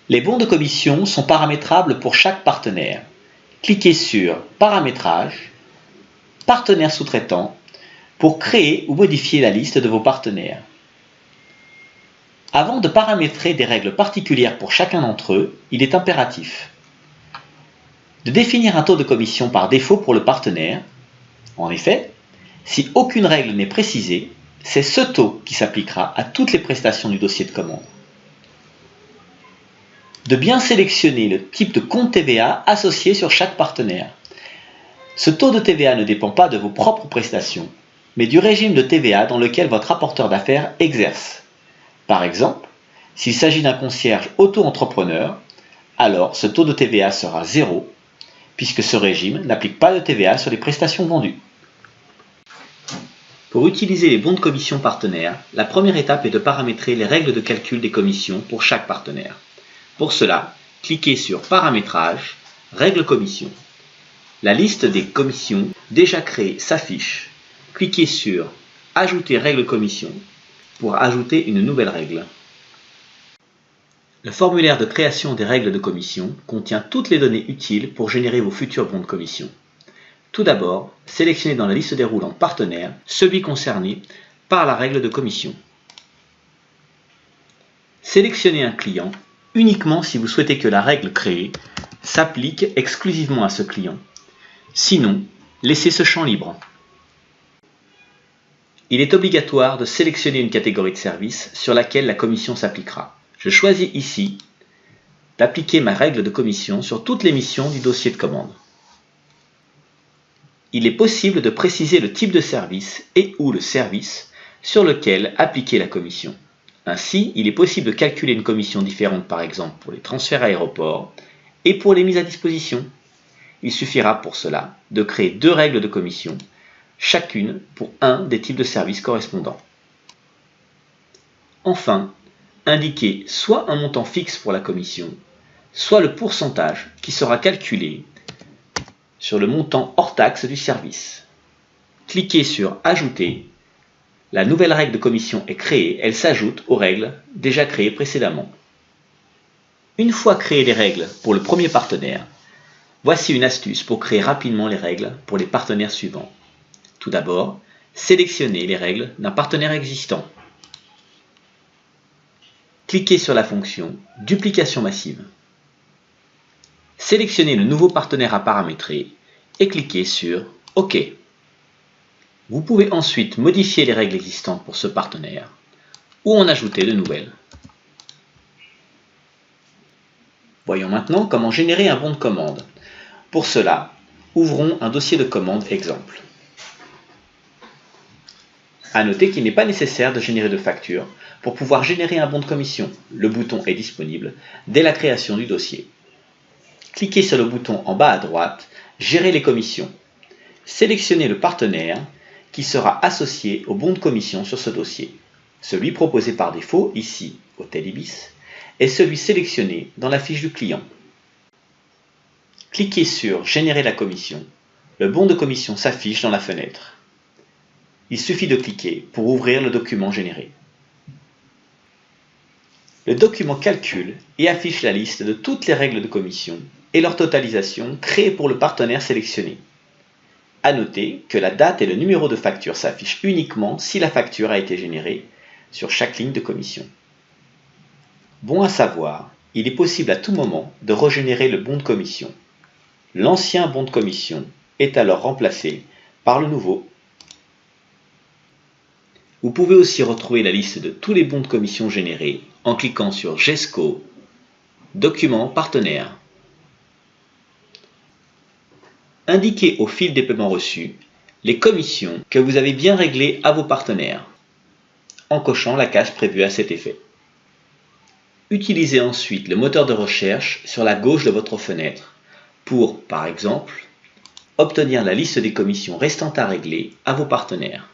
Les bons de commission sont paramétrables pour chaque partenaire. Cliquez sur Paramétrage, Partenaires sous-traitants pour créer ou modifier la liste de vos partenaires. Avant de paramétrer des règles particulières pour chacun d'entre eux, il est impératif de définir un taux de commission par défaut pour le partenaire. En effet, si aucune règle n'est précisée, c'est ce taux qui s'appliquera à toutes les prestations du dossier de commande. De bien sélectionner le type de compte TVA associé sur chaque partenaire. Ce taux de TVA ne dépend pas de vos propres prestations, mais du régime de TVA dans lequel votre rapporteur d'affaires exerce. Par exemple, s'il s'agit d'un concierge auto-entrepreneur, alors ce taux de TVA sera 0, puisque ce régime n'applique pas de TVA sur les prestations vendues. Pour utiliser les bons de commission partenaires, la première étape est de paramétrer les règles de calcul des commissions pour chaque partenaire. Pour cela, cliquez sur Paramétrage, Règles commission. La liste des commissions déjà créées s'affiche. Cliquez sur Ajouter règle commission pour ajouter une nouvelle règle. Le formulaire de création des règles de commission contient toutes les données utiles pour générer vos futurs bons de commission. Tout d'abord, sélectionnez dans la liste déroulante partenaire celui concerné par la règle de commission. Sélectionnez un client uniquement si vous souhaitez que la règle créée s'applique exclusivement à ce client. Sinon, laissez ce champ libre. Il est obligatoire de sélectionner une catégorie de services sur laquelle la commission s'appliquera. Je choisis ici d'appliquer ma règle de commission sur toutes les missions du dossier de commande. Il est possible de préciser le type de service et ou le service sur lequel appliquer la commission. Ainsi, il est possible de calculer une commission différente par exemple pour les transferts aéroports et pour les mises à disposition. Il suffira pour cela de créer deux règles de commission, chacune pour un des types de services correspondants. Enfin, indiquez soit un montant fixe pour la commission, soit le pourcentage qui sera calculé sur le montant hors taxe du service. Cliquez sur Ajouter. La nouvelle règle de commission est créée, elle s'ajoute aux règles déjà créées précédemment. Une fois créées les règles pour le premier partenaire, voici une astuce pour créer rapidement les règles pour les partenaires suivants. Tout d'abord, sélectionnez les règles d'un partenaire existant. Cliquez sur la fonction Duplication massive. Sélectionnez le nouveau partenaire à paramétrer et cliquez sur OK. Vous pouvez ensuite modifier les règles existantes pour ce partenaire ou en ajouter de nouvelles. Voyons maintenant comment générer un bon de commande. Pour cela, ouvrons un dossier de commande exemple. À noter qu'il n'est pas nécessaire de générer de facture pour pouvoir générer un bon de commission. Le bouton est disponible dès la création du dossier. Cliquez sur le bouton en bas à droite, Gérer les commissions. Sélectionnez le partenaire qui sera associé au bon de commission sur ce dossier. Celui proposé par défaut, ici, Hôtel Ibis, est celui sélectionné dans la fiche du client. Cliquez sur Générer la commission. Le bon de commission s'affiche dans la fenêtre. Il suffit de cliquer pour ouvrir le document généré. Le document calcule et affiche la liste de toutes les règles de commission et leur totalisation créées pour le partenaire sélectionné. À noter que la date et le numéro de facture s'affichent uniquement si la facture a été générée sur chaque ligne de commission. Bon à savoir, il est possible à tout moment de régénérer le bon de commission. L'ancien bon de commission est alors remplacé par le nouveau. Vous pouvez aussi retrouver la liste de tous les bons de commission générés en cliquant sur GESCO, Document partenaire. Indiquez au fil des paiements reçus les commissions que vous avez bien réglées à vos partenaires, en cochant la case prévue à cet effet. Utilisez ensuite le moteur de recherche sur la gauche de votre fenêtre pour, par exemple, obtenir la liste des commissions restantes à régler à vos partenaires.